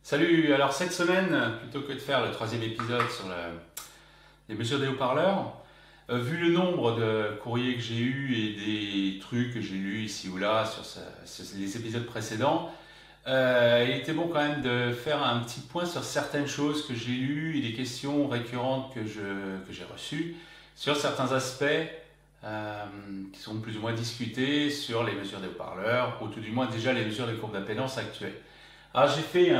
Salut, alors cette semaine, plutôt que de faire le troisième épisode sur les mesures des haut-parleurs, vu le nombre de courriers que j'ai eus et des trucs que j'ai lus ici ou là sur les épisodes précédents, il était bon quand même de faire un petit point sur certaines choses que j'ai lues et des questions récurrentes que j'ai reçues sur certains aspects qui sont plus ou moins discutés sur les mesures des haut-parleurs, ou tout du moins déjà les mesures des courbes d'impédance actuelles. Alors j'ai fait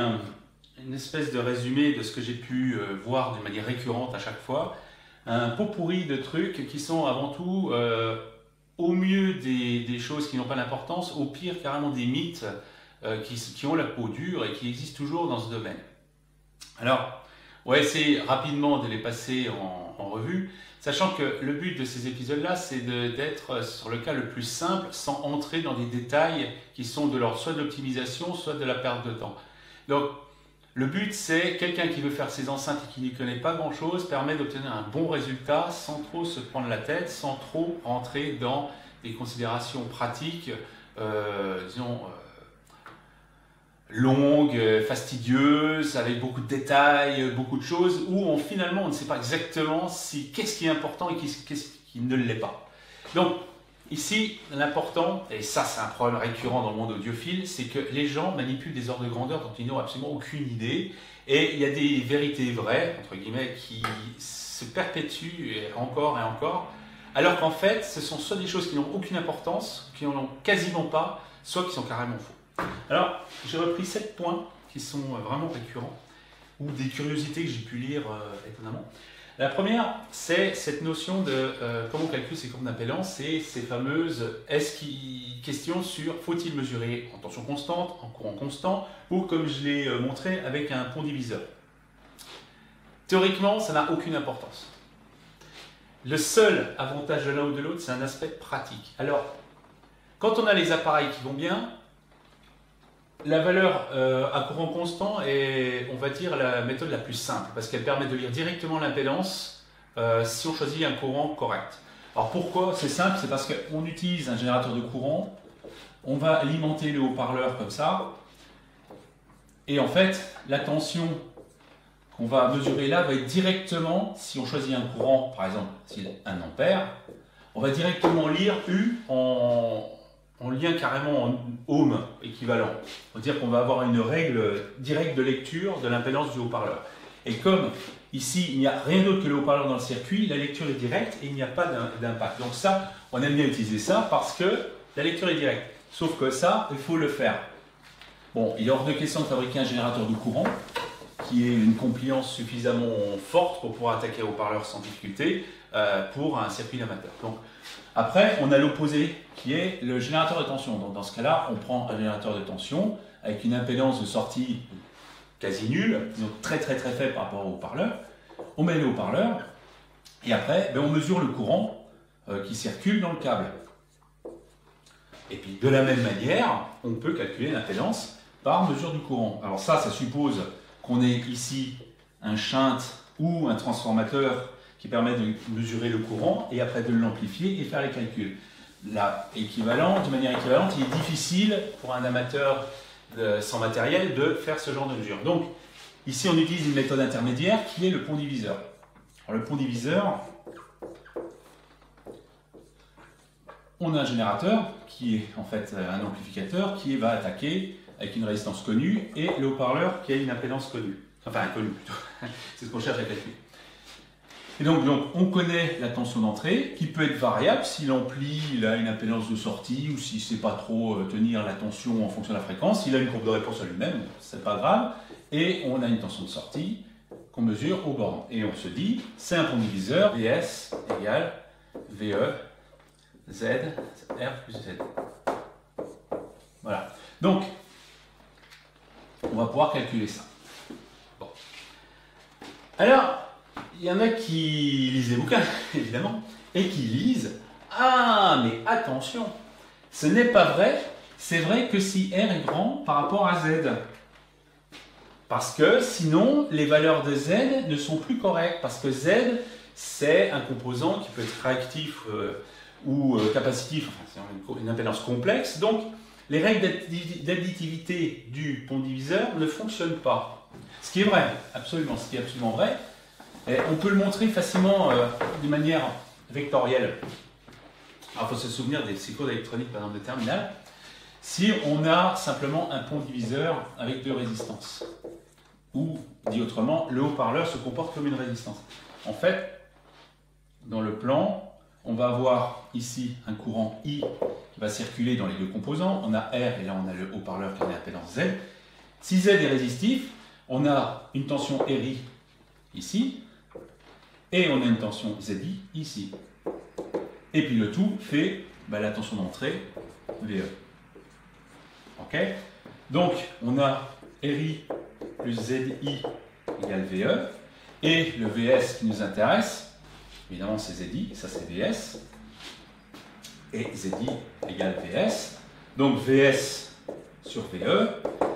une espèce de résumé de ce que j'ai pu voir d'une manière récurrente à chaque fois, un pot pourri de trucs qui sont avant tout au mieux des choses qui n'ont pas d'importance, au pire carrément des mythes qui ont la peau dure et qui existent toujours dans ce domaine. Alors, on va essayer rapidement de les passer en revue, sachant que le but de ces épisodes-là, c'est d'être sur le cas le plus simple, sans entrer dans des détails qui sont de l'ordre soit de l'optimisation, soit de la perte de temps. Donc, le but, c'est quelqu'un qui veut faire ses enceintes et qui n'y connaît pas grand-chose, permet d'obtenir un bon résultat sans trop se prendre la tête, sans trop rentrer dans des considérations pratiques, disons, longues, fastidieuses, avec beaucoup de détails, beaucoup de choses, où finalement on ne sait pas exactement qu'est-ce qui est important et qu'est-ce qui ne l'est pas. Donc ici, l'important, et ça c'est un problème récurrent dans le monde audiophile, c'est que les gens manipulent des ordres de grandeur dont ils n'ont absolument aucune idée, et il y a des vérités vraies, entre guillemets, qui se perpétuent encore et encore, alors qu'en fait ce sont soit des choses qui n'ont aucune importance, qui n'en ont quasiment pas, soit qui sont carrément faux. Alors, j'ai repris 7 points qui sont vraiment récurrents, ou des curiosités que j'ai pu lire étonnamment. La première, c'est cette notion de comment on calcule ces courbes d'impédance et ces fameuses questions sur faut-il mesurer en tension constante, en courant constant, ou comme je l'ai montré avec un pont diviseur. Théoriquement, ça n'a aucune importance. Le seul avantage de l'un ou de l'autre, c'est un aspect pratique. Alors, quand on a les appareils qui vont bien, la valeur à courant constant est, on va dire, la méthode la plus simple parce qu'elle permet de lire directement l'impédance si on choisit un courant correct. Alors pourquoi c'est simple? C'est parce qu'on utilise un générateur de courant, on va alimenter le haut-parleur comme ça, et en fait, la tension qu'on va mesurer là va être directement, si on choisit un courant, par exemple, s'il est 1 ampère, on va directement lire U en lien carrément en ohm équivalent. On va dire qu'on va avoir une règle directe de lecture de l'impédance du haut-parleur. Et comme ici, il n'y a rien d'autre que le haut-parleur dans le circuit, la lecture est directe et il n'y a pas d'impact. Donc ça, on aime bien utiliser ça parce que la lecture est directe. Sauf que ça, il faut le faire. Bon, il est hors de question de fabriquer un générateur de courant qui ait une compliance suffisamment forte pour pouvoir attaquer un haut-parleur sans difficulté pour un circuit d'amateur. Donc, après, on a l'opposé qui est le générateur de tension. Donc dans ce cas-là, on prend un générateur de tension avec une impédance de sortie quasi nulle, donc très faible par rapport au haut-parleur. On met le haut-parleur et après, on mesure le courant qui circule dans le câble. Et puis de la même manière, on peut calculer l'impédance par mesure du courant. Alors ça suppose qu'on ait ici un shunt ou un transformateur qui permet de mesurer le courant et après de l'amplifier et faire les calculs. Là, de manière équivalente, il est difficile pour un amateur sans matériel de faire ce genre de mesure. Donc, ici, on utilise une méthode intermédiaire qui est le pont diviseur. Alors, le pont diviseur, on a un générateur qui est en fait un amplificateur qui va attaquer avec une résistance connue et le haut-parleur qui a une impédance connue. Enfin, inconnue plutôt. C'est ce qu'on cherche à calculer. Et donc, on connaît la tension d'entrée qui peut être variable si l'ampli a une impédance de sortie ou si c'est pas trop tenir la tension en fonction de la fréquence. Il a une courbe de réponse à lui-même, c'est pas grave. Et on a une tension de sortie qu'on mesure au borne. Et on se dit, c'est un pont diviseur, VS égale VE, Z, R plus Z. Voilà. Donc, on va pouvoir calculer ça. Bon. Alors, il y en a qui lisent les bouquins, évidemment, et qui lisent « Ah, mais attention, ce n'est pas vrai, c'est vrai que si R est grand par rapport à Z. Parce que sinon, les valeurs de Z ne sont plus correctes, parce que Z, c'est un composant qui peut être réactif ou capacitif, enfin, c'est une impédance complexe, donc les règles d'additivité du pont diviseur ne fonctionnent pas. Ce qui est vrai, absolument, ce qui est absolument vrai. Et on peut le montrer facilement de manière vectorielle. Alors, il faut se souvenir des cours d'électronique, par exemple, de terminale. Si on a simplement un pont diviseur avec deux résistances, ou, dit autrement, le haut-parleur se comporte comme une résistance. En fait, dans le plan, on va avoir ici un courant I qui va circuler dans les deux composants. On a R et là on a le haut-parleur qui a une impédance Z. Si Z est résistif, on a une tension RI ici et on a une tension ZI ici. Et puis le tout fait la tension d'entrée VE. Ok? Donc on a RI plus ZI égale VE et le VS qui nous intéresse. Évidemment, c'est ZI, ça c'est VS, et ZI égale VS. Donc VS sur VE,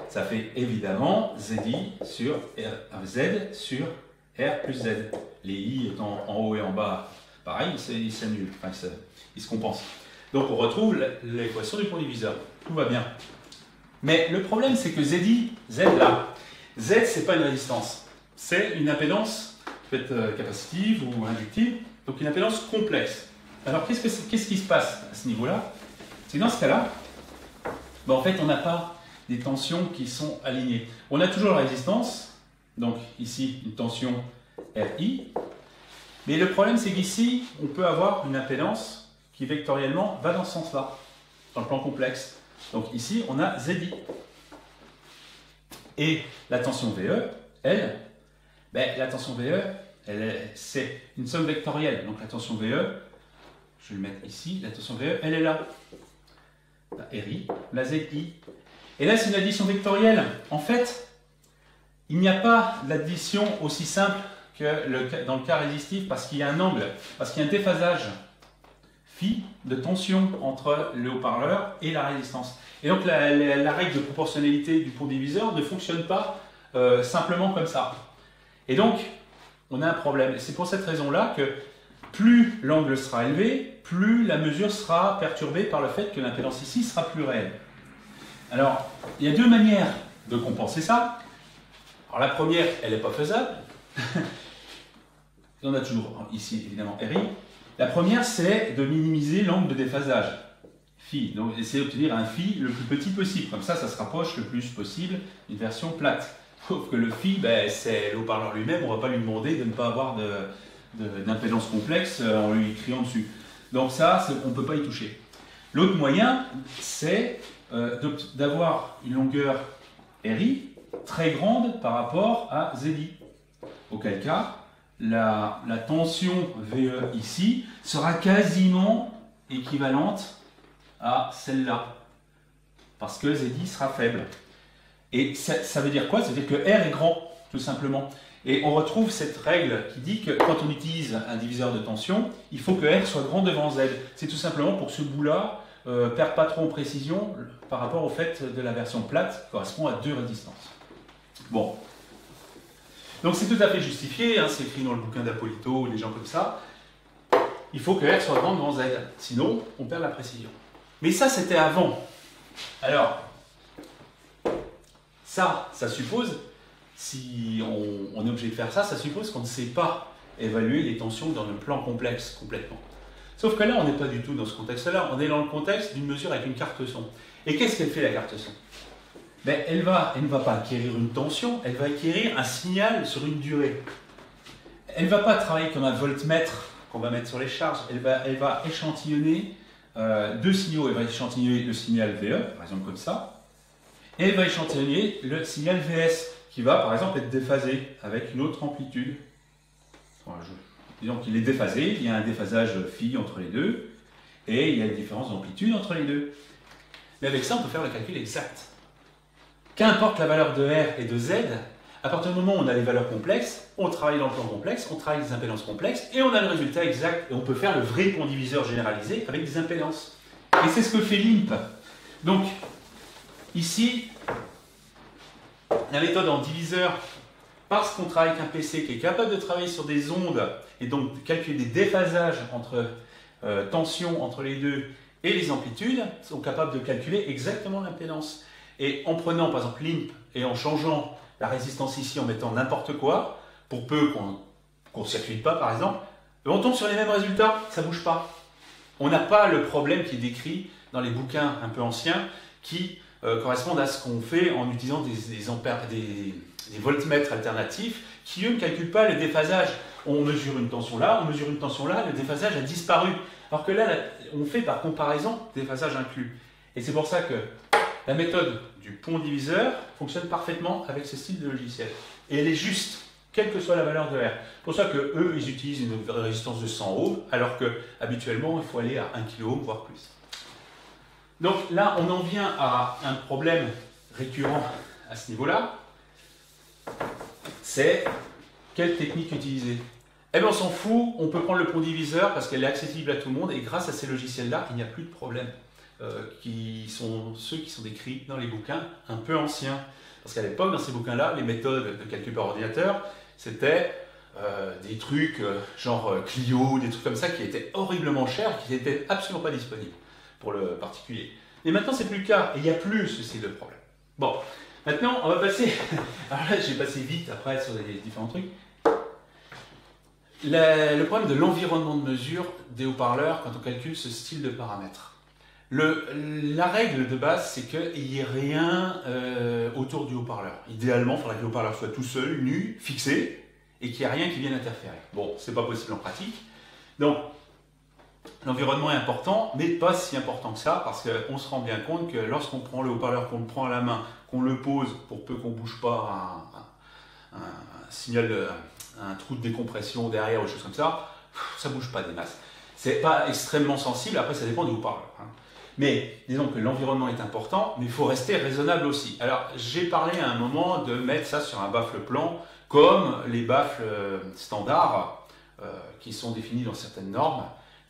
ça fait évidemment ZI sur Z sur R plus Z. Les I étant en haut et en bas, pareil, ils s'annulent, enfin, ils se compensent. Donc on retrouve l'équation du pont diviseur. Tout va bien. Mais le problème, c'est que ZI, Z là, Z, c'est pas une résistance, c'est une impédance peut être capacitive ou inductive, donc une impédance complexe. Alors qu'est-ce qui se passe à ce niveau-là? C'est que dans ce cas-là, en fait on n'a pas des tensions qui sont alignées. On a toujours la résistance, donc ici une tension RI, mais le problème c'est qu'ici on peut avoir une impédance qui vectoriellement va dans ce sens-là, dans le plan complexe. Donc ici on a ZI. Et la tension VE, elle, la tension VE, c'est une somme vectorielle. Donc la tension VE, je vais le mettre ici, la tension VE, elle est là. La RI, la ZI. Et là, c'est une addition vectorielle. En fait, il n'y a pas d'addition aussi simple que dans le cas résistif, parce qu'il y a un angle, parce qu'il y a un déphasage phi de tension entre le haut-parleur et la résistance. Et donc la règle de proportionnalité du pont diviseur ne fonctionne pas simplement comme ça. Et donc, on a un problème. C'est pour cette raison-là que plus l'angle sera élevé, plus la mesure sera perturbée par le fait que l'impédance ici sera plus réelle. Alors, il y a deux manières de compenser ça. Alors la première, elle n'est pas faisable. On a toujours ici, évidemment, RI. La première, c'est de minimiser l'angle de déphasage, phi. Donc, essayer d'obtenir un phi le plus petit possible. Comme ça se rapproche le plus possible d'une version plate. Sauf que le phi, c'est le haut-parleur lui-même, on ne va pas lui demander de ne pas avoir d'impédance complexe en lui criant dessus. Donc ça, on ne peut pas y toucher. L'autre moyen, c'est d'avoir une longueur RI très grande par rapport à ZI. Auquel cas, la tension VE ici sera quasiment équivalente à celle-là. Parce que ZI sera faible. Et ça veut dire quoi? Ça veut dire que R est grand, tout simplement. Et on retrouve cette règle qui dit que quand on utilise un diviseur de tension, il faut que R soit grand devant Z. C'est tout simplement pour que ce bout-là ne perde pas trop en précision par rapport au fait de la version plate qui correspond à deux résistances. Bon. Donc c'est tout à fait justifié, hein, c'est écrit dans le bouquin d'Apolito, des gens comme ça. Il faut que R soit grand devant Z, sinon on perd la précision. Mais ça, c'était avant. Alors, ça suppose, si on est obligé de faire ça, ça suppose qu'on ne sait pas évaluer les tensions dans le plan complexe complètement. Sauf que là, on n'est pas du tout dans ce contexte-là, on est dans le contexte d'une mesure avec une carte son. Et qu'est-ce qu'elle fait, la carte son? Elle ne va pas acquérir une tension, elle va acquérir un signal sur une durée. Elle ne va pas travailler comme un voltmètre qu'on va mettre sur les charges, elle va échantillonner deux signaux. Elle va échantillonner le signal VE, par exemple comme ça, et elle va échantillonner le signal VS, qui va par exemple être déphasé avec une autre amplitude. Disons qu'il est déphasé, il y a un déphasage phi entre les deux, et il y a une différence d'amplitude entre les deux. Mais avec ça, on peut faire le calcul exact. Qu'importe la valeur de R et de Z, à partir du moment où on a les valeurs complexes, on travaille dans le plan complexe, on travaille des impédances complexes, et on a le résultat exact, et on peut faire le vrai pont diviseur généralisé avec des impédances. Et c'est ce que fait l'INP. Donc, ici, la méthode en diviseur, parce qu'on travaille avec un PC qui est capable de travailler sur des ondes, et donc de calculer des déphasages entre tensions entre les deux, Et les amplitudes sont capables de calculer exactement l'impédance. Et en prenant par exemple l'IMP et en changeant la résistance ici, en mettant n'importe quoi, pour peu qu'on ne circuite pas par exemple, on tombe sur les mêmes résultats, ça ne bouge pas. On n'a pas le problème qui est décrit dans les bouquins un peu anciens qui correspondent à ce qu'on fait en utilisant des voltmètres alternatifs qui eux ne calculent pas le déphasage. On mesure une tension là, on mesure une tension là, le déphasage a disparu. Alors que là, on fait par comparaison déphasage inclus. Et c'est pour ça que la méthode du pont diviseur fonctionne parfaitement avec ce style de logiciel. Et elle est juste, quelle que soit la valeur de R. C'est pour ça qu'eux, ils utilisent une résistance de 100 ohms, alors qu'habituellement, il faut aller à 1 kΩ, voire plus. Donc là, on en vient à un problème récurrent à ce niveau-là. C'est quelle technique utiliser? Eh bien, on s'en fout, on peut prendre le pont diviseur parce qu'elle est accessible à tout le monde et grâce à ces logiciels-là, il n'y a plus de problème. Qui sont ceux qui sont décrits dans les bouquins un peu anciens. Parce qu'à l'époque, dans ces bouquins-là, les méthodes de calcul par ordinateur, c'était des trucs genre Clio, des trucs comme ça qui étaient horriblement chers, qui n'étaient absolument pas disponibles pour le particulier. Et maintenant, c'est plus le cas, et il n'y a plus ce style de problème. Bon, maintenant, on va passer... Alors là, j'ai passé vite après sur les différents trucs. Le problème de l'environnement de mesure des haut-parleurs quand on calcule ce style de paramètres. La règle de base, c'est qu'il n'y ait rien autour du haut-parleur. Idéalement, il faudrait que le haut-parleur soit tout seul, nu, fixé, et qu'il n'y ait rien qui vienne interférer. Bon, ce n'est pas possible en pratique. Donc, l'environnement est important, mais pas si important que ça, parce qu'on se rend bien compte que lorsqu'on prend le haut-parleur, qu'on le prend à la main, qu'on le pose, pour peu qu'on ne bouge pas un signal, un trou de décompression derrière ou des choses comme ça ne bouge pas des masses. Ce n'est pas extrêmement sensible, après ça dépend du haut-parleur. Mais disons que l'environnement est important, mais il faut rester raisonnable aussi. Alors j'ai parlé à un moment de mettre ça sur un baffle plan, comme les baffles standards qui sont définis dans certaines normes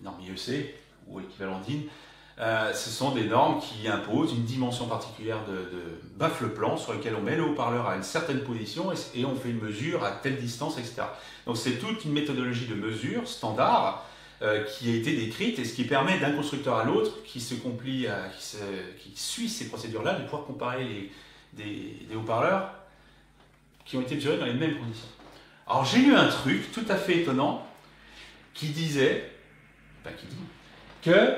IEC ou équivalent DIN. Ce sont des normes qui imposent une dimension particulière de baffle plan sur lequel on met le haut-parleur à une certaine position et on fait une mesure à telle distance, etc. Donc c'est toute une méthodologie de mesure standard qui a été décrite et ce qui permet d'un constructeur à l'autre qui suit ces procédures-là de pouvoir comparer des haut-parleurs qui ont été mesurés dans les mêmes conditions. Alors j'ai lu un truc tout à fait étonnant qui disait que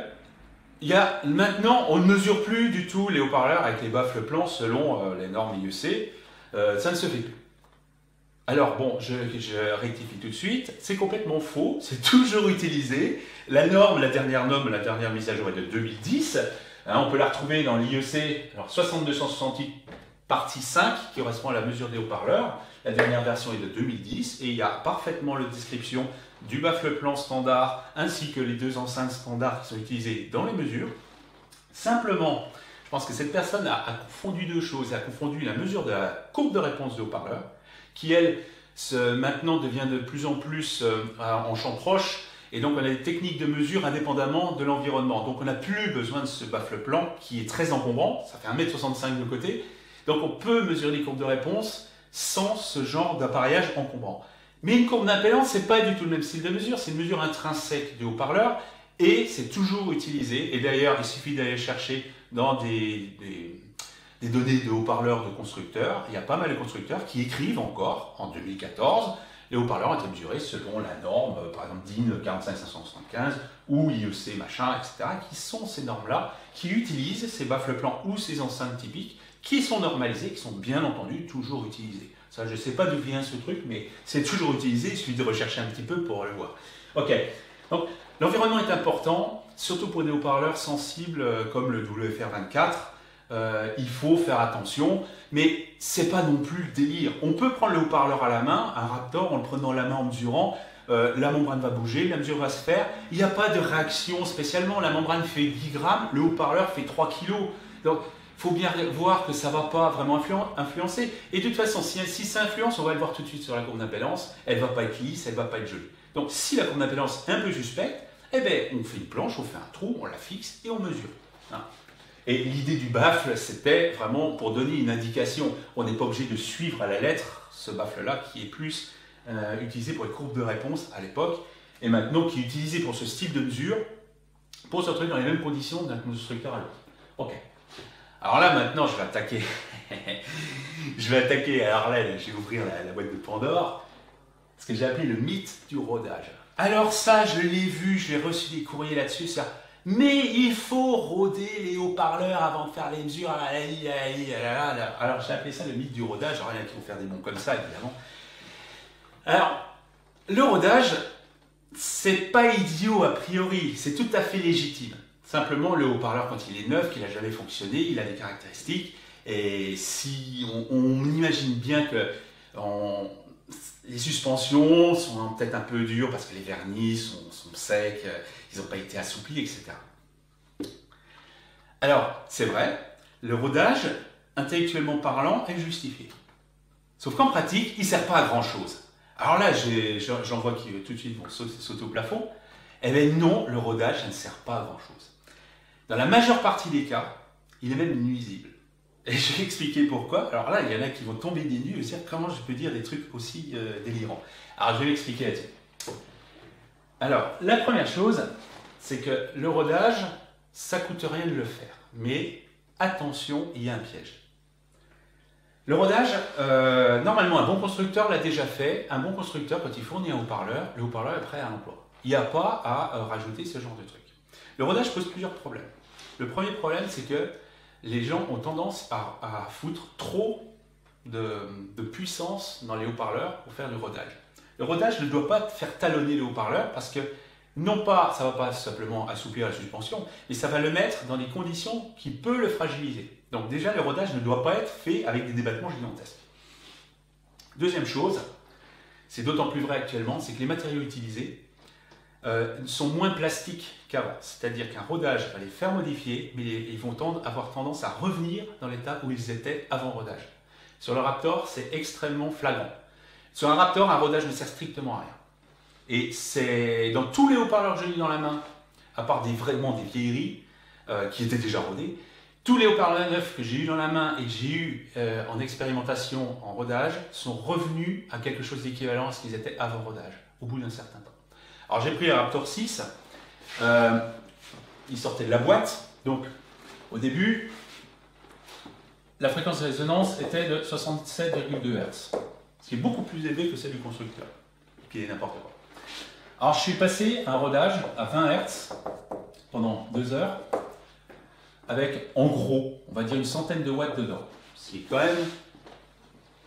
maintenant on ne mesure plus du tout les haut-parleurs avec les baffles plans selon les normes IEC, ça ne se fait plus. Alors bon, je rectifie tout de suite, c'est complètement faux, c'est toujours utilisé. La dernière mise à jour est de 2010, on peut la retrouver dans l'IEC, alors 6268 partie 5 qui correspond à la mesure des haut-parleurs. La dernière version est de 2010 et il y a parfaitement la description du baffle plan standard ainsi que les deux enceintes standards qui sont utilisées dans les mesures. Simplement, je pense que cette personne a confondu deux choses, elle a confondu la mesure de la courbe de réponse de haut-parleur qui, elle, maintenant devient de plus en plus en champ proche, et donc on a des techniques de mesure indépendamment de l'environnement. Donc on n'a plus besoin de ce baffle plan qui est très encombrant, ça fait 1,65 m de côté, donc on peut mesurer les courbes de réponse sans ce genre d'appareillage encombrant. Mais une courbe d'impédance, ce n'est pas du tout le même style de mesure, c'est une mesure intrinsèque du haut-parleur, et c'est toujours utilisé, et d'ailleurs il suffit d'aller chercher dans des données de haut-parleurs de constructeurs. Il y a pas mal de constructeurs qui écrivent encore, en 2014, les haut-parleurs ont été mesurés selon la norme, par exemple DIN 45575 ou IEC machin, etc., qui sont ces normes-là, qui utilisent ces baffles plans ou ces enceintes typiques, qui sont normalisées, qui sont bien entendu toujours utilisées. Ça, je ne sais pas d'où vient ce truc, mais c'est toujours utilisé, il suffit de rechercher un petit peu pour le voir. Ok, donc l'environnement est important, surtout pour des haut-parleurs sensibles comme le WFR24, il faut faire attention, mais c'est pas non plus le délire. On peut prendre le haut-parleur à la main, un Raptor, en le prenant à la main en mesurant, la membrane va bouger, la mesure va se faire, il n'y a pas de réaction spécialement, la membrane fait 10 grammes, le haut-parleur fait 3 kg. Donc il faut bien voir que ça ne va pas vraiment influencer. Et de toute façon, si ça influence, on va le voir tout de suite sur la courbe d'impédance, elle ne va pas être lisse, elle ne va pas être jolie. Donc si la courbe d'impédance est un peu suspecte, eh bien, on fait une planche, on fait un trou, on la fixe et on mesure. Hein. Et l'idée du baffle, c'était vraiment pour donner une indication. On n'est pas obligé de suivre à la lettre ce baffle-là qui est plus utilisé pour les courbes de réponse à l'époque et maintenant qui est utilisé pour ce style de mesure pour se retrouver dans les mêmes conditions d'un constructeur à l'autre. Ok. Alors là, maintenant, je vais attaquer. Alors là, je vais ouvrir la boîte de Pandore. Ce que j'ai appelé le mythe du rodage. Alors ça, je l'ai vu, j'ai reçu des courriers là-dessus. Mais il faut roder les haut-parleurs avant de faire les mesures. Alors j'ai appelé ça le mythe du rodage. Alors il y en a qui vont faire des bons comme ça, évidemment. Alors, le rodage, c'est pas idiot a priori, c'est tout à fait légitime. Simplement, le haut-parleur, quand il est neuf, qu'il n'a jamais fonctionné, il a des caractéristiques. Et si on imagine bien que les suspensions sont peut-être un peu dures parce que les vernis sont secs, ils n'ont pas été assouplis, etc. Alors, c'est vrai, le rodage, intellectuellement parlant, est justifié. Sauf qu'en pratique, il ne sert pas à grand-chose. Alors là, j'en vois qui tout de suite vont sauter au plafond. Eh bien non, le rodage, ça ne sert pas à grand-chose. Dans la majeure partie des cas, il est même nuisible. Et je vais expliquer pourquoi. Alors là, il y en a qui vont tomber des nues et se dire comment je peux dire des trucs aussi délirants. Alors je vais l'expliquer là-dessus. Alors, la première chose, c'est que le rodage, ça ne coûte rien de le faire. Mais attention, il y a un piège. Le rodage, normalement, un bon constructeur l'a déjà fait. Un bon constructeur, quand il fournit un haut-parleur, le haut-parleur est prêt à l'emploi. Il n'y a pas à rajouter ce genre de truc. Le rodage pose plusieurs problèmes. Le premier problème, c'est que les gens ont tendance à foutre trop de puissance dans les haut-parleurs pour faire du rodage. Le rodage ne doit pas faire talonner le haut-parleur parce que non pas, ça ne va pas simplement assouplir la suspension, mais ça va le mettre dans des conditions qui peuvent le fragiliser. Donc déjà, le rodage ne doit pas être fait avec des débattements gigantesques. Deuxième chose, c'est d'autant plus vrai actuellement, c'est que les matériaux utilisés sont moins plastiques qu'avant. C'est-à-dire qu'un rodage va les faire modifier, mais ils vont avoir tendance à revenir dans l'état où ils étaient avant rodage. Sur le Raptor, c'est extrêmement flagrant. Sur un Raptor, un rodage ne sert strictement à rien. Et c'est dans tous les haut-parleurs que j'ai eu dans la main, à part vraiment des vieilleries qui étaient déjà rodées, tous les haut-parleurs neufs que j'ai eu dans la main et que j'ai eu en expérimentation en rodage sont revenus à quelque chose d'équivalent à ce qu'ils étaient avant rodage, au bout d'un certain temps. Alors j'ai pris un Raptor 6, il sortait de la boîte, donc au début, la fréquence de résonance était de 67,2 Hz, ce qui est beaucoup plus élevé que celle du constructeur, qui est n'importe quoi. Alors je suis passé à un rodage à 20 Hz pendant 2 heures, avec en gros, on va dire une centaine de watts dedans, ce qui est quand même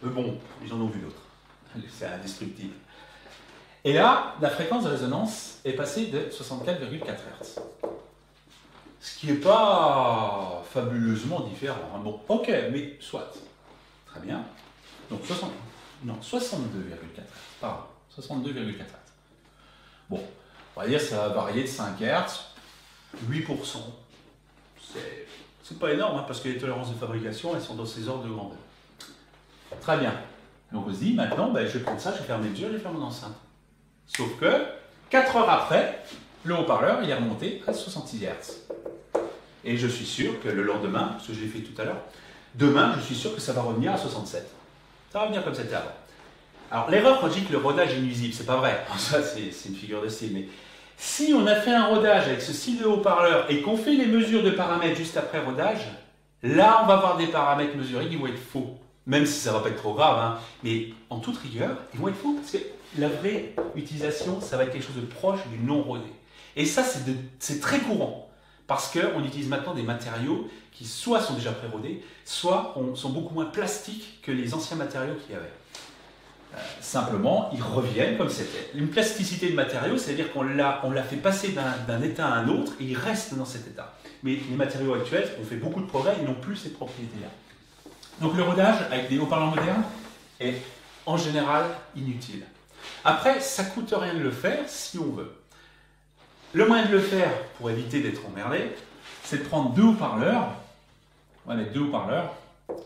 bon, ils en ont vu d'autres, c'est indestructible. Et là, la fréquence de résonance est passée de 64,4 Hz. Ce qui n'est pas fabuleusement différent. Bon, ok, mais soit. Très bien. Donc 62,4 Hz. Pardon, 62,4 Hz. Bon, on va dire que ça va varier de 5 Hz, 8%. C'est pas énorme, hein, parce que les tolérances de fabrication, elles sont dans ces ordres de grandeur. Très bien. Donc on se dit, maintenant, je vais prendre ça, je vais faire mes mesures, je vais faire mon enceinte. Sauf que, 4 heures après, le haut-parleur, il est remonté à 66 Hz. Et je suis sûr que le lendemain, parce que je l'ai fait tout à l'heure, demain, je suis sûr que ça va revenir à 67. Ça va revenir comme c'était avant. Alors, l'erreur quand je dis que le rodage est nuisible, c'est pas vrai. Ça, c'est une figure de style. Mais si on a fait un rodage avec ce style de haut-parleur et qu'on fait les mesures de paramètres juste après rodage, là, on va avoir des paramètres mesurés qui vont être faux. Même si ça ne va pas être trop grave, hein, mais en toute rigueur, ils vont être faux. Parce que la vraie utilisation, ça va être quelque chose de proche du non-rodé. Et ça, c'est très courant. Parce qu'on utilise maintenant des matériaux qui soit sont déjà pré-rodés, soit sont beaucoup moins plastiques que les anciens matériaux qu'il y avait. Simplement, ils reviennent comme c'était. Une plasticité de matériaux, c'est-à-dire qu'on l'a fait passer d'un état à un autre et il reste dans cet état. Mais les matériaux actuels ont fait beaucoup de progrès, ils n'ont plus ces propriétés-là. Donc le rodage avec des haut-parleurs modernes est en général inutile. Après, ça ne coûte rien de le faire si on veut. Le moyen de le faire, pour éviter d'être emmerdé, c'est de prendre deux haut-parleurs. On va mettre deux haut-parleurs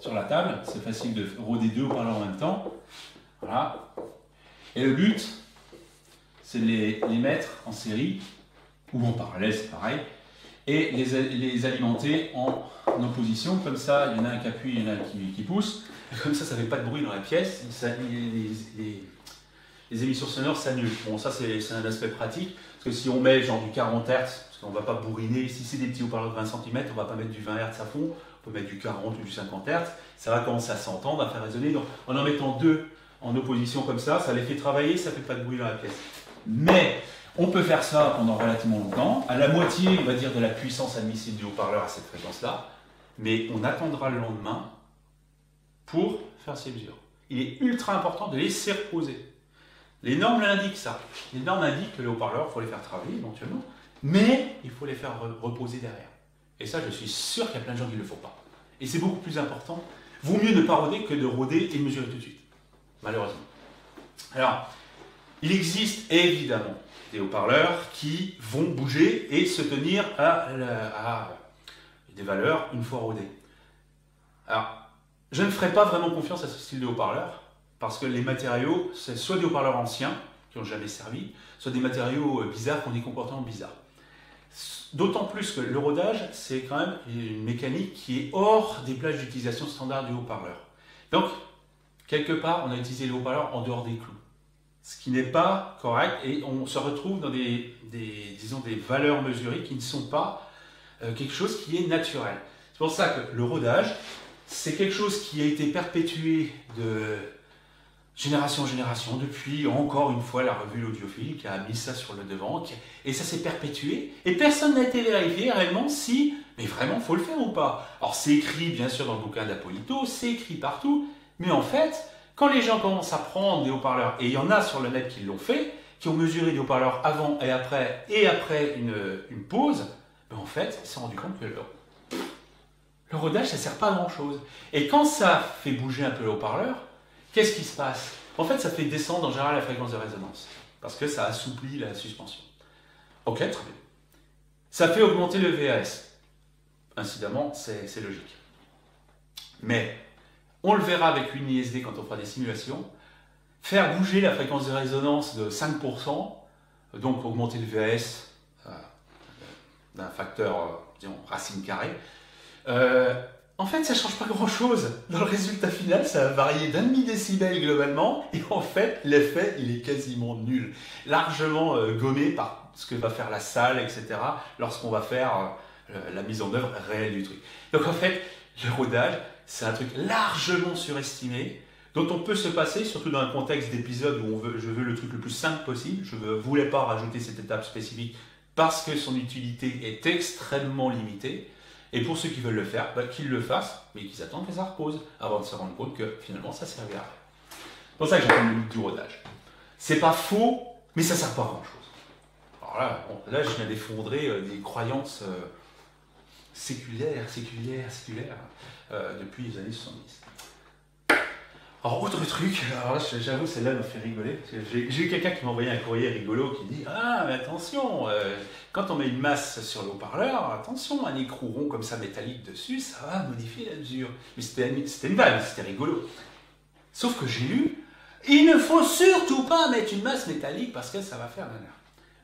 sur la table. C'est facile de roder deux haut-parleurs en même temps. Voilà. Et le but, c'est de les mettre en série, ou en parallèle, c'est pareil, et les alimenter en opposition. Comme ça, il y en a un qui appuie, il y en a un qui pousse. Comme ça ne fait pas de bruit dans la pièce. Les émissions sonores s'annulent. Bon, ça, c'est un aspect pratique. Parce que si on met genre du 40 Hz, parce qu'on ne va pas bourriner, si c'est des petits haut-parleurs de 20 cm, on ne va pas mettre du 20 Hz à fond, on peut mettre du 40 ou du 50 Hz, ça va commencer à s'entendre, à faire résonner. Donc en mettant deux en opposition comme ça les fait travailler, ça ne fait pas de bruit dans la pièce. Mais on peut faire ça pendant relativement longtemps, à la moitié, on va dire, de la puissance admissible du haut-parleur à cette fréquence-là, mais on attendra le lendemain pour faire ces mesures. Il est ultra important de laisser reposer. Les normes l'indiquent ça. Les normes indiquent que les haut-parleurs, il faut les faire travailler éventuellement, mais il faut les faire reposer derrière. Et ça, je suis sûr qu'il y a plein de gens qui ne le font pas. Et c'est beaucoup plus important. Vaut mieux ne pas rôder que de rôder et de mesurer tout de suite. Malheureusement. Alors, il existe évidemment des haut-parleurs qui vont bouger et se tenir à des valeurs une fois rodés. Alors, je ne ferai pas vraiment confiance à ce style de haut-parleur parce que les matériaux, c'est soit des haut-parleurs anciens qui n'ont jamais servi, soit des matériaux bizarres qui ont des comportements bizarres. D'autant plus que le rodage, c'est quand même une mécanique qui est hors des plages d'utilisation standard du haut-parleur. Donc, quelque part, on a utilisé le haut-parleur en dehors des clous. Ce qui n'est pas correct et on se retrouve dans disons, des valeurs mesurées qui ne sont pas quelque chose qui est naturel. C'est pour ça que le rodage, c'est quelque chose qui a été perpétué de génération en génération, depuis encore une fois la revue L'Audiophile qui a mis ça sur le devant, et ça s'est perpétué, et personne n'a été vérifié réellement si, mais vraiment, il faut le faire ou pas. Alors c'est écrit bien sûr dans le bouquin d'Apolito, c'est écrit partout, mais en fait, quand les gens commencent à prendre des haut-parleurs, et il y en a sur le net qui l'ont fait, qui ont mesuré des haut-parleurs avant et après une pause, ben en fait, ils se sont rendus compte que le rodage, ça ne sert pas à grand-chose. Et quand ça fait bouger un peu le haut-parleur, qu'est-ce qui se passe? En fait, ça fait descendre en général la fréquence de résonance, parce que ça assouplit la suspension. Ok, très bien. Ça fait augmenter le VAS. Incidemment, c'est logique. Mais, on le verra avec une ISD quand on fera des simulations, faire bouger la fréquence de résonance de 5%, donc augmenter le VAS d'un facteur, disons, racine carrée, en fait, ça ne change pas grand-chose. Dans le résultat final, ça va varier d'1,5 décibel globalement, et en fait, l'effet, il est quasiment nul. Largement gommé par ce que va faire la salle, etc., lorsqu'on va faire la mise en œuvre réelle du truc. Donc en fait, le rodage, c'est un truc largement surestimé, dont on peut se passer, surtout dans un contexte d'épisode où je veux le truc le plus simple possible. Je ne voulais pas rajouter cette étape spécifique parce que son utilité est extrêmement limitée. Et pour ceux qui veulent le faire, qu'ils le fassent, mais qu'ils attendent que ça repose avant de se rendre compte que finalement ça servira à rien. C'est pour ça que j'appelle le mythe du rodage. C'est pas faux, mais ça ne sert pas à grand chose. Alors là, là je viens d'effondrer des croyances séculaires depuis les années 70. Alors, autre truc, alors là, j'avoue, celle-là me fait rigoler. J'ai eu quelqu'un qui m'a envoyé un courrier rigolo qui dit: ah, mais attention, quand on met une masse sur le haut-parleur, attention, un écrou rond comme ça métallique dessus, ça va modifier la mesure. Mais c'était une vanne, c'était rigolo. Sauf que j'ai lu: il ne faut surtout pas mettre une masse métallique parce que ça va faire nanana.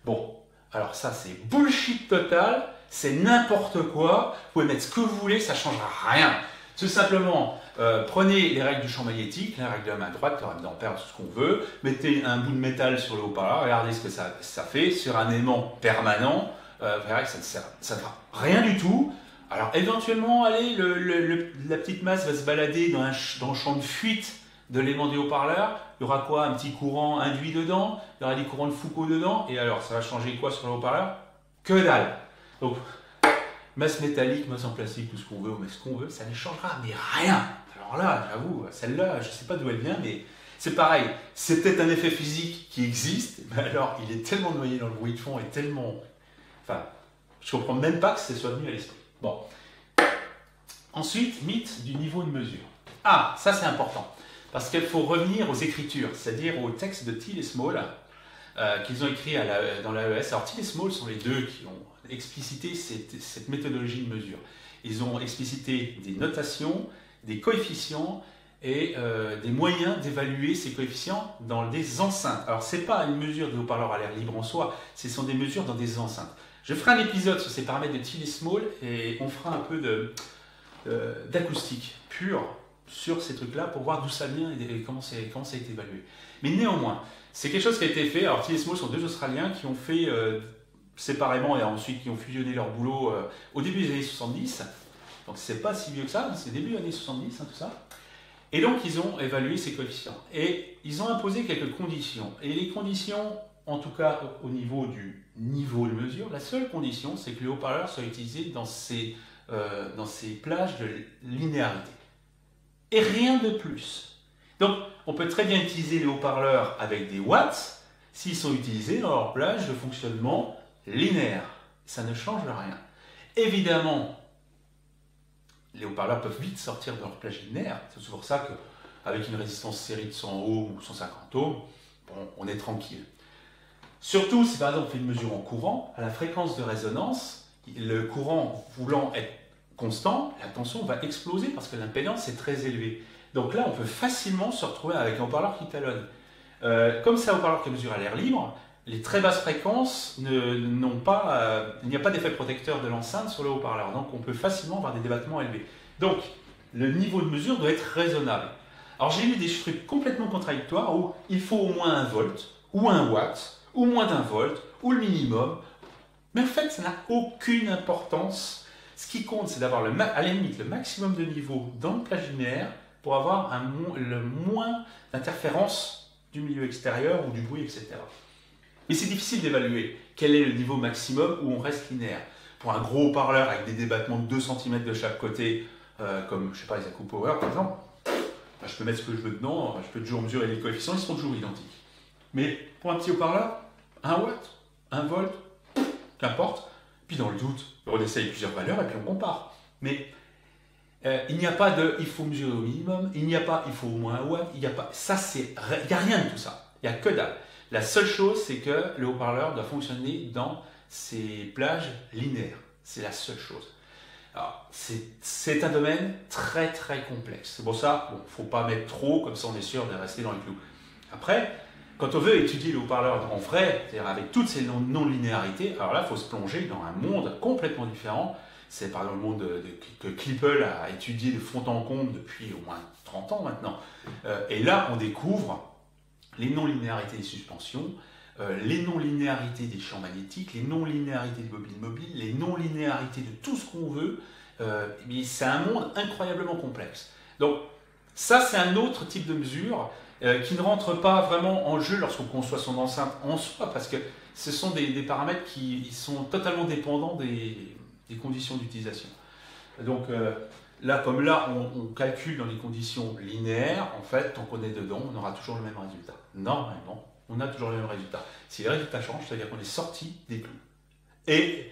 Bon, alors ça, c'est bullshit total, c'est n'importe quoi. Vous pouvez mettre ce que vous voulez, ça ne changera rien. Tout simplement, prenez les règles du champ magnétique, la règle de la main droite, théorème d'Ampère, tout ce qu'on veut, mettez un bout de métal sur le haut-parleur, regardez ce que ça fait sur un aimant permanent, vous verrez que ça ne fera rien du tout. Alors éventuellement, allez, la petite masse va se balader dans le champ de fuite de l'aimant du haut-parleur. Il y aura quoi? Un petit courant induit dedans, il y aura des courants de Foucault dedans, et alors ça va changer quoi sur le haut-parleur? Que dalle. Donc, masse métallique, masse en plastique, tout ce qu'on veut, on met ce qu'on veut, ça ne changera mais rien. Alors là, j'avoue, celle-là, je ne sais pas d'où elle vient, mais c'est pareil. C'est peut-être un effet physique qui existe, mais alors il est tellement noyé dans le bruit de fond et tellement... Enfin, je ne comprends même pas que ça soit venu à l'esprit. Bon. Ensuite, mythe du niveau de mesure. Ah, ça c'est important, parce qu'il faut revenir aux écritures, c'est-à-dire aux textes de Thiel et Small qu'ils ont écrit dans l'AES. Alors Thiel et Small sont les deux qui ont explicité cette méthodologie de mesure. Ils ont explicité des notations, des coefficients et des moyens d'évaluer ces coefficients dans des enceintes. Alors ce n'est pas une mesure de haut-parleur à l'air libre en soi, ce sont des mesures dans des enceintes. Je ferai un épisode sur ces paramètres de Thiel et Small et on fera un peu d'acoustique pure sur ces trucs-là pour voir d'où ça vient et comment ça a été évalué. Mais néanmoins, c'est quelque chose qui a été fait. Alors, Thiele et Small sont deux Australiens qui ont fait séparément et ensuite qui ont fusionné leur boulot au début des années 70. Donc, c'est pas si vieux que ça, c'est début des années 70, hein, tout ça. Et donc, ils ont évalué ces coefficients. Et ils ont imposé quelques conditions. Et les conditions, en tout cas au niveau du niveau de mesure, la seule condition, c'est que le haut-parleur soit utilisé dans ces plages de linéarité. Et rien de plus. Donc, on peut très bien utiliser les haut-parleurs avec des watts s'ils sont utilisés dans leur plage de fonctionnement linéaire. Ça ne change rien. Évidemment, les haut-parleurs peuvent vite sortir de leur plage linéaire. C'est pour ça qu'avec une résistance série de 100 ohms ou 150 ohms, bon, on est tranquille. Surtout si par exemple on fait une mesure en courant, à la fréquence de résonance, le courant voulant être constant, la tension va exploser parce que l'impédance est très élevée. Donc là, on peut facilement se retrouver avec un haut-parleur qui talonne. Comme c'est un haut-parleur qui mesure à l'air libre, les très basses fréquences n'ont pas, il n'y a pas d'effet protecteur de l'enceinte sur le haut-parleur. Donc on peut facilement avoir des débattements élevés. Donc le niveau de mesure doit être raisonnable. Alors j'ai lu des trucs complètement contradictoires où il faut au moins 1 volt, ou 1 watt, ou moins d'1 volt, ou le minimum. Mais en fait, ça n'a aucune importance. Ce qui compte, c'est d'avoir à la limite le maximum de niveau dans le plage linéaire pour avoir le moins d'interférence du milieu extérieur ou du bruit, etc. Mais c'est difficile d'évaluer quel est le niveau maximum où on reste linéaire. Pour un gros haut-parleur avec des débattements de 2 cm de chaque côté, comme je sais pas, les Akku Power par exemple, je peux mettre ce que je veux dedans, je peux toujours mesurer les coefficients, ils seront toujours identiques. Mais pour un petit haut-parleur, 1 watt, 1 volt, qu'importe, puis dans le doute, on essaye plusieurs valeurs et puis on compare. Mais il n'y a pas de il faut mesurer au minimum, il n'y a pas il faut au moins 1 watt, il n'y a pas ça, il n'y a rien de tout ça, il n'y a que dalle. La seule chose, c'est que le haut-parleur doit fonctionner dans ces plages linéaires. C'est la seule chose. Alors, c'est un domaine très très complexe. C'est pour ça, il ne faut pas mettre trop, comme ça on est sûr de rester dans les clous. Après, quand on veut étudier le haut-parleur en vrai, c'est-à-dire avec toutes ces non-linéarités, alors là, il faut se plonger dans un monde complètement différent. C'est par exemple le monde que Klippel a étudié de fond en comble depuis au moins 30 ans maintenant. Et là, on découvre les non-linéarités des suspensions, les non-linéarités des champs magnétiques, les non-linéarités des bobiles mobiles, les non-linéarités de tout ce qu'on veut. C'est un monde incroyablement complexe. Donc ça, c'est un autre type de mesure qui ne rentre pas vraiment en jeu lorsqu'on conçoit son enceinte en soi, parce que ce sont des paramètres qui sont totalement dépendants des conditions d'utilisation. Donc là, comme là, on calcule dans les conditions linéaires, en fait, tant qu'on est dedans, on aura toujours le même résultat. Normalement, on a toujours le même résultat. Si les résultats changent, c'est-à-dire qu'on est sorti des clous. Et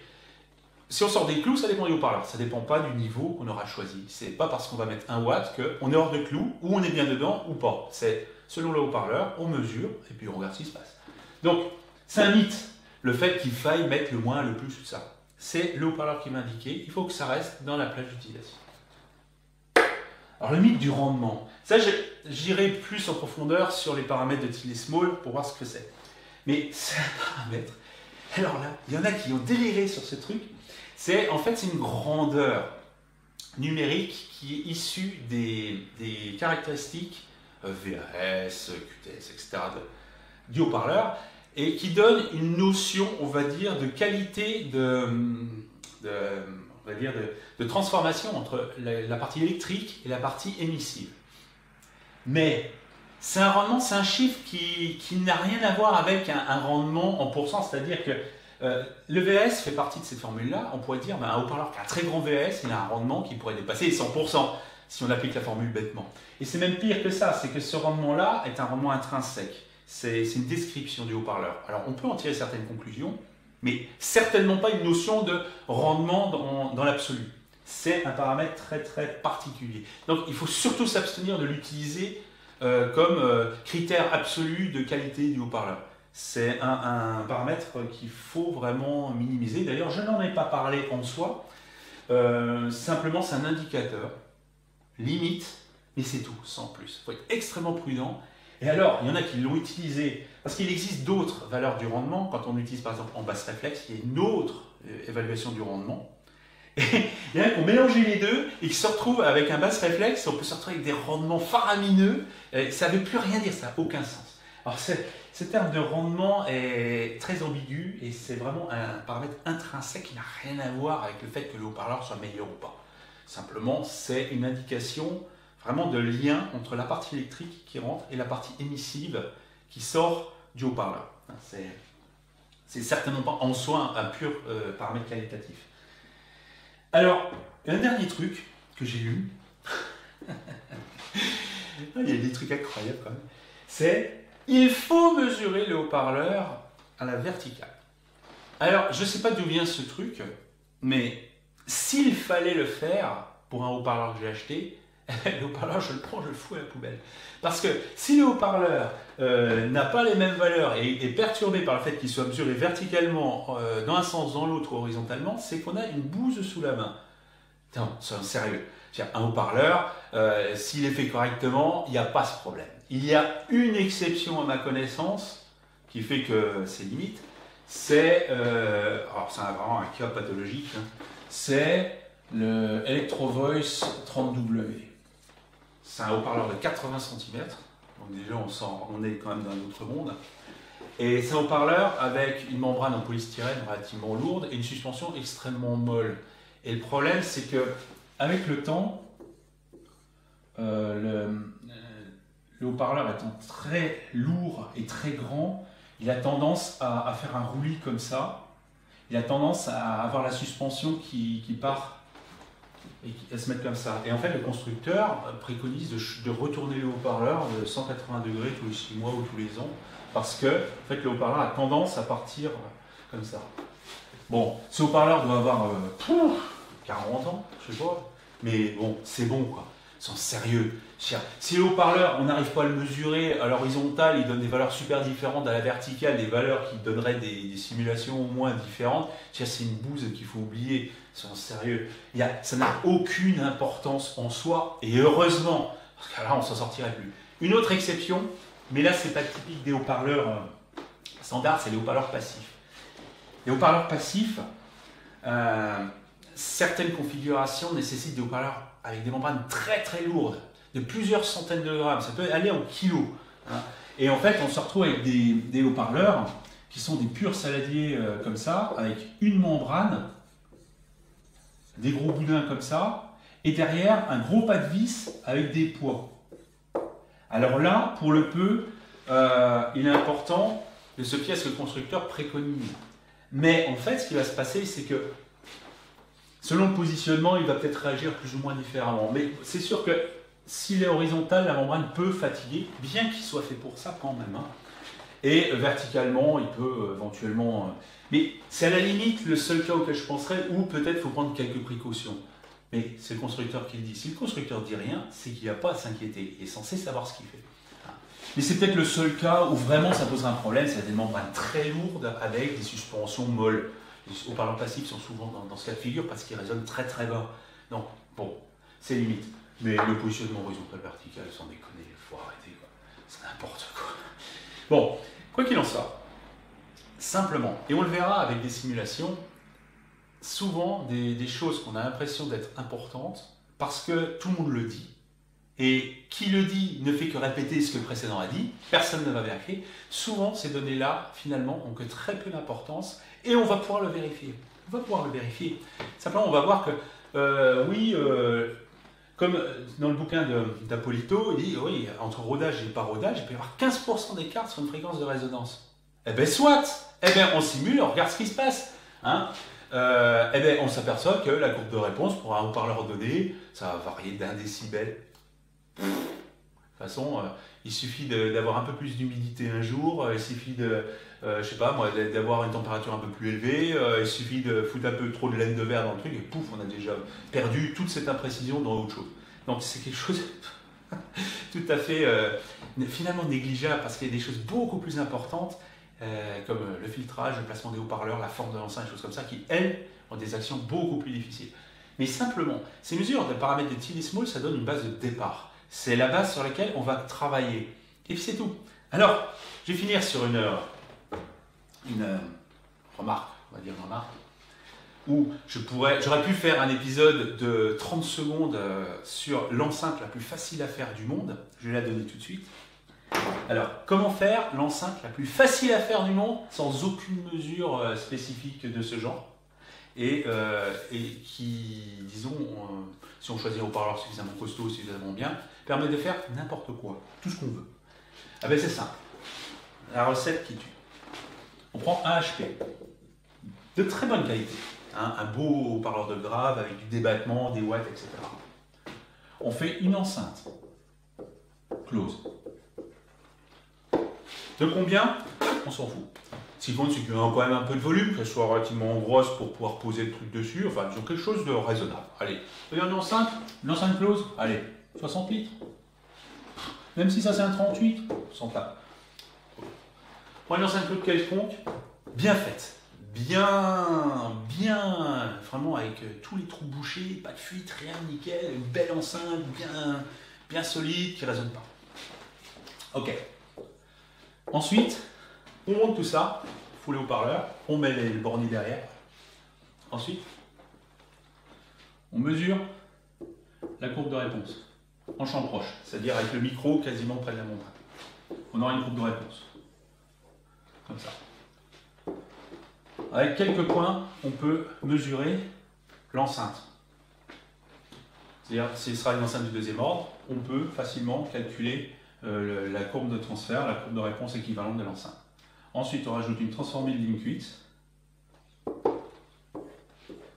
si on sort des clous, ça dépend du haut-parleur. Ça ne dépend pas du niveau qu'on aura choisi. C'est pas parce qu'on va mettre 1 watt qu'on est hors de clous, ou on est bien dedans, ou pas. C'est selon le haut-parleur, on mesure, et puis on regarde ce qui se passe. Donc, c'est un mythe, le fait qu'il faille mettre le moins, le plus, tout ça. C'est le haut-parleur qui m'a indiqué, il faut que ça reste dans la plage d'utilisation. Alors le mythe du rendement, ça j'irai plus en profondeur sur les paramètres de Thiele et Small pour voir ce que c'est. Mais c'est un paramètre, alors là, il y en a qui ont déliré sur ce truc, c'est une grandeur numérique qui est issue des caractéristiques VHS, QTS, etc. du haut-parleur et qui donne une notion, on va dire, de qualité de transformation entre la partie électrique et la partie émissive. Mais c'est un rendement, c'est un chiffre qui n'a rien à voir avec un rendement en pourcent, c'est-à-dire que le VS fait partie de cette formule-là. On pourrait dire un haut-parleur qui a un très grand VS, il a un rendement qui pourrait dépasser les 100% si on applique la formule bêtement. Et c'est même pire que ça, c'est que ce rendement-là est un rendement intrinsèque. C'est une description du haut-parleur. Alors on peut en tirer certaines conclusions, mais certainement pas une notion de rendement dans l'absolu. C'est un paramètre très très particulier. Donc il faut surtout s'abstenir de l'utiliser comme critère absolu de qualité du haut-parleur. C'est un paramètre qu'il faut vraiment minimiser. D'ailleurs, je n'en ai pas parlé en soi. Simplement, c'est un indicateur, limite, mais c'est tout, sans plus. Il faut être extrêmement prudent. Et alors, il y en a qui l'ont utilisé, parce qu'il existe d'autres valeurs du rendement. Quand on utilise par exemple en basse réflexe, il y a une autre évaluation du rendement. Il y en a qui ont mélangé les deux et qui se retrouvent avec un basse réflexe, on peut se retrouver avec des rendements faramineux, ça ne veut plus rien dire, ça n'a aucun sens. Alors ce terme de rendement est très ambigu et c'est vraiment un paramètre intrinsèque qui n'a rien à voir avec le fait que le haut-parleur soit meilleur ou pas. Simplement, c'est une indication vraiment de lien entre la partie électrique qui rentre et la partie émissive qui sort du haut-parleur. C'est certainement pas en soi un pur paramètre qualitatif. Alors, un dernier truc que j'ai lu, il y a des trucs incroyables quand même, c'est il faut mesurer le haut-parleur à la verticale. Alors, je ne sais pas d'où vient ce truc, mais s'il fallait le faire pour un haut-parleur que j'ai acheté, le haut-parleur, je le prends, je le fous à la poubelle. Parce que si le haut-parleur n'a pas les mêmes valeurs et est perturbé par le fait qu'il soit mesuré verticalement dans un sens, dans l'autre ou horizontalement, c'est qu'on a une bouse sous la main. Non, c'est sérieux. Un haut-parleur, s'il est fait correctement, il n'y a pas ce problème. Il y a une exception à ma connaissance qui fait que c'est limite. C'est, alors c'est vraiment un cas pathologique, hein, c'est le Electro Voice 30W. C'est un haut-parleur de 80 cm, donc déjà on est quand même dans un autre monde. Et c'est un haut-parleur avec une membrane en polystyrène relativement lourde et une suspension extrêmement molle. Et le problème, c'est que avec le temps, le haut-parleur étant très lourd et très grand, il a tendance à faire un roulis comme ça. Il a tendance à avoir la suspension qui part et à se mettre comme ça. Et en fait, le constructeur préconise de retourner le haut-parleur de 180 degrés tous les 6 mois ou tous les ans, parce que en fait, le haut-parleur a tendance à partir comme ça. Bon, ce haut-parleur doit avoir 40 ans, je sais pas, mais bon, c'est bon quoi. Ils sont sérieux. Si le haut-parleur, on n'arrive pas à le mesurer à l'horizontale, il donne des valeurs super différentes à la verticale, des valeurs qui donneraient des simulations au moins différentes, c'est une bouse qu'il faut oublier. Ils sont sérieux. Ça n'a aucune importance en soi, et heureusement, parce que là, on s'en sortirait plus. Une autre exception, mais là, c'est pas typique des haut-parleurs standards, c'est les haut-parleurs passifs. Les haut-parleurs passifs, certaines configurations nécessitent des haut-parleurs avec des membranes très très lourdes, de plusieurs centaines de grammes, ça peut aller en kilos. Hein. Et en fait, on se retrouve avec des haut-parleurs qui sont des purs saladiers comme ça, avec une membrane, des gros boudins comme ça, et derrière un gros pas de vis avec des poids. Alors là, pour le peu, il est important de se fier à ce que le constructeur préconise. Mais en fait, ce qui va se passer, c'est que selon le positionnement, il va peut-être réagir plus ou moins différemment. Mais c'est sûr que s'il est horizontal, la membrane peut fatiguer, bien qu'il soit fait pour ça quand même. Hein. Et verticalement, il peut éventuellement... Mais c'est à la limite le seul cas auquel je penserais, où peut-être il faut prendre quelques précautions. Mais c'est le constructeur qui le dit. Si le constructeur ne dit rien, c'est qu'il n'y a pas à s'inquiéter. Il est censé savoir ce qu'il fait. Mais c'est peut-être le seul cas où vraiment ça poserait un problème, c'est des membranes très lourdes avec des suspensions molles. Les haut-parleurs passifs sont souvent dans ce cas de figure parce qu'ils résonnent très très bas. Donc, bon, c'est limite. Mais le positionnement horizontal vertical, sans déconner, il faut arrêter. C'est n'importe quoi. Bon, quoi qu'il en soit, simplement, et on le verra avec des simulations, souvent des choses qu'on a l'impression d'être importantes parce que tout le monde le dit. Et qui le dit ne fait que répéter ce que le précédent a dit, personne ne va vérifier. Souvent, ces données-là, finalement, ont que très peu d'importance et on va pouvoir le vérifier. On va pouvoir le vérifier. Simplement, on va voir que, comme dans le bouquin d'Apolito, il dit, oui, entre rodage et pas rodage, il peut y avoir 15% d'écart sur une fréquence de résonance. Eh bien, soit, on simule, on regarde ce qui se passe. Hein. On s'aperçoit que la courbe de réponse pour un haut-parleur donné, ça va varier d'1 décibel. De toute façon, il suffit d'avoir un peu plus d'humidité un jour, il suffit d'avoir une température un peu plus élevée, il suffit de foutre un peu trop de laine de verre dans le truc et pouf, on a déjà perdu toute cette imprécision dans autre chose. Donc c'est quelque chose tout à fait finalement négligeable parce qu'il y a des choses beaucoup plus importantes comme le filtrage, le placement des haut-parleurs, la forme de l'enceinte, des choses comme ça qui, elles, ont des actions beaucoup plus difficiles. Mais simplement, ces mesures de paramètres de Tilly Small, ça donne une base de départ. C'est la base sur laquelle on va travailler. Et puis c'est tout. Alors, je vais finir sur une remarque, on va dire une remarque. où j'aurais pu faire un épisode de 30 secondes sur l'enceinte la plus facile à faire du monde. Je vais la donner tout de suite. Alors, comment faire l'enceinte la plus facile à faire du monde sans aucune mesure spécifique de ce genre et qui, disons, si on choisit un haut-parleur suffisamment costaud, suffisamment bien, permet de faire n'importe quoi, tout ce qu'on veut. Ah ben c'est simple. La recette qui tue. On prend un HP de très bonne qualité, hein, un beau haut-parleur de grave avec du débattement, des watts, etc. On fait une enceinte close. De combien? On s'en fout. Ce qui compte, c'est qu'il y a quand même un peu de volume, qu'elle soit relativement grosse pour pouvoir poser le truc dessus, enfin, disons quelque chose de raisonnable. Allez, une enceinte close, allez, 60 litres. Même si ça c'est un 38, on s'en tape. Pour une enceinte close quelconque, bien faite. Bien, vraiment avec tous les trous bouchés, pas de fuite, rien, nickel, une belle enceinte, bien solide, qui ne résonne pas. Ok. Ensuite, on monte tout ça, fout les haut-parleurs, on met les borniers derrière. Ensuite, on mesure la courbe de réponse en champ proche, c'est-à-dire avec le micro quasiment près de la montagne. On aura une courbe de réponse. Comme ça. Avec quelques points, on peut mesurer l'enceinte. C'est-à-dire, si ce sera une enceinte du deuxième ordre, on peut facilement calculer la courbe de transfert, la courbe de réponse équivalente de l'enceinte. Ensuite, on rajoute une transformée de ligne cuite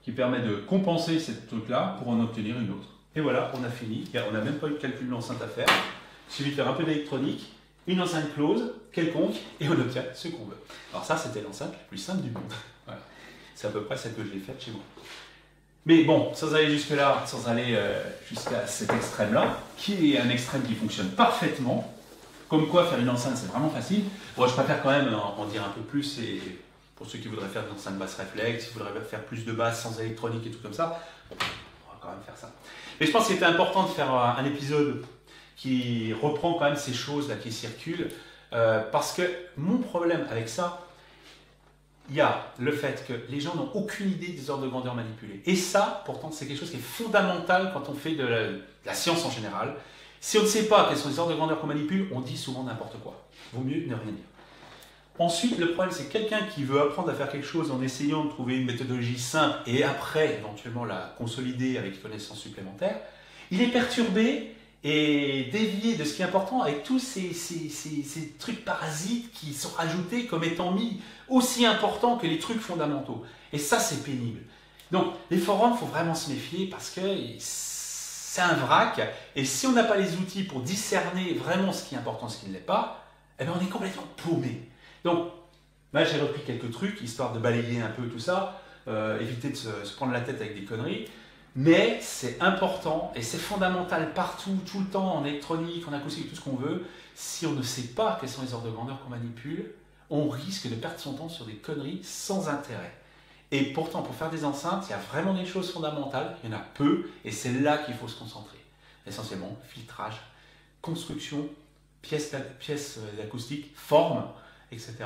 qui permet de compenser cette truc-là pour en obtenir une autre. Et voilà, on a fini. On n'a même pas eu de calcul de l'enceinte à faire. Il suffit de faire un peu d'électronique, une enceinte close, quelconque, et on obtient ce qu'on veut. Alors ça, c'était l'enceinte la plus simple du monde. Voilà. C'est à peu près celle que j'ai faite chez moi. Mais bon, sans aller jusque-là, sans aller jusqu'à cet extrême-là, qui est un extrême qui fonctionne parfaitement, comme quoi faire une enceinte, c'est vraiment facile. Bon, je préfère quand même en dire un peu plus, et pour ceux qui voudraient faire une enceinte basse réflexe, qui voudraient faire plus de basses sans électronique et tout comme ça, on va quand même faire ça. Mais je pense qu'il était important de faire un épisode qui reprend quand même ces choses-là qui circulent, parce que mon problème avec ça, il y a le fait que les gens n'ont aucune idée des ordres de grandeur manipulés. Et ça, pourtant, c'est quelque chose qui est fondamental quand on fait de la science en général. Si on ne sait pas quels sont les ordres de grandeur qu'on manipule, on dit souvent n'importe quoi. Vaut mieux ne rien dire. Ensuite, le problème, c'est quelqu'un qui veut apprendre à faire quelque chose en essayant de trouver une méthodologie simple et après, éventuellement, la consolider avec des connaissances supplémentaires, il est perturbé et dévié de ce qui est important avec tous ces trucs parasites qui sont rajoutés comme étant mis aussi importants que les trucs fondamentaux. Et ça, c'est pénible. Donc, les forums, il faut vraiment se méfier parce que c'est un vrac. Et si on n'a pas les outils pour discerner vraiment ce qui est important, ce qui ne l'est pas, eh bien, on est complètement paumé. Donc, là, j'ai repris quelques trucs, histoire de balayer un peu tout ça, éviter de se prendre la tête avec des conneries. Mais c'est important et c'est fondamental partout, tout le temps, en électronique, en acoustique, tout ce qu'on veut. Si on ne sait pas quels sont les ordres de grandeur qu'on manipule, on risque de perdre son temps sur des conneries sans intérêt. Et pourtant, pour faire des enceintes, il y a vraiment des choses fondamentales, il y en a peu, et c'est là qu'il faut se concentrer. Essentiellement, filtrage, construction, pièces d'acoustiques, forme, etc.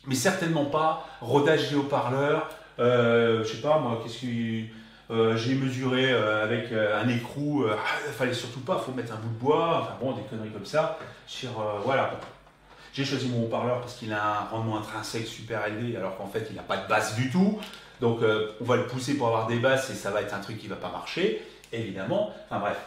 Mais certainement pas rodage des haut-parleurs, je sais pas moi, qu'est-ce que j'ai mesuré avec un écrou, fallait surtout pas, faut mettre un bout de bois, enfin bon, des conneries comme ça, sur, voilà. J'ai choisi mon haut-parleur parce qu'il a un rendement intrinsèque super élevé, alors qu'en fait il n'a pas de basse du tout, donc on va le pousser pour avoir des basses et ça va être un truc qui ne va pas marcher, évidemment, enfin bref.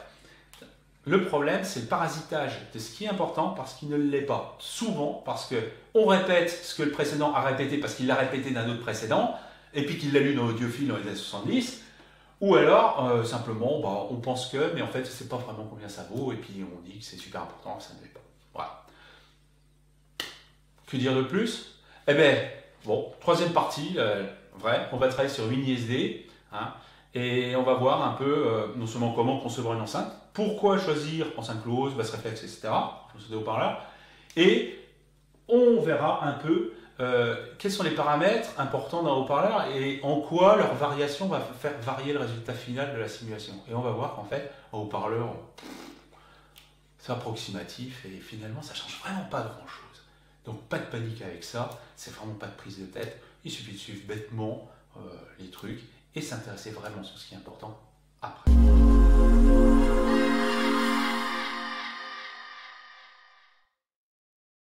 Le problème, c'est le parasitage de ce qui est important parce qu'il ne l'est pas. Souvent, parce qu'on répète ce que le précédent a répété parce qu'il l'a répété d'un autre précédent, et puis qu'il l'a lu dans l'audiophile dans les années 70, ou alors, simplement, bah, on pense que, mais en fait, on ne sait pas vraiment combien ça vaut, et puis on dit que c'est super important, ça ne l'est pas. Voilà. Que dire de plus? Eh bien, bon, troisième partie, vrai, on va travailler sur WinISD, hein, et on va voir un peu, non seulement comment concevoir une enceinte, pourquoi choisir enceinte close, basse réflexe, etc., des haut-parleurs, et on verra un peu quels sont les paramètres importants d'un haut-parleur et en quoi leur variation va faire varier le résultat final de la simulation. Et on va voir qu'en fait, un haut-parleur, c'est approximatif et finalement, ça ne change vraiment pas grand-chose. Donc, pas de panique avec ça, c'est vraiment pas de prise de tête. Il suffit de suivre bêtement les trucs et s'intéresser vraiment sur ce qui est important après.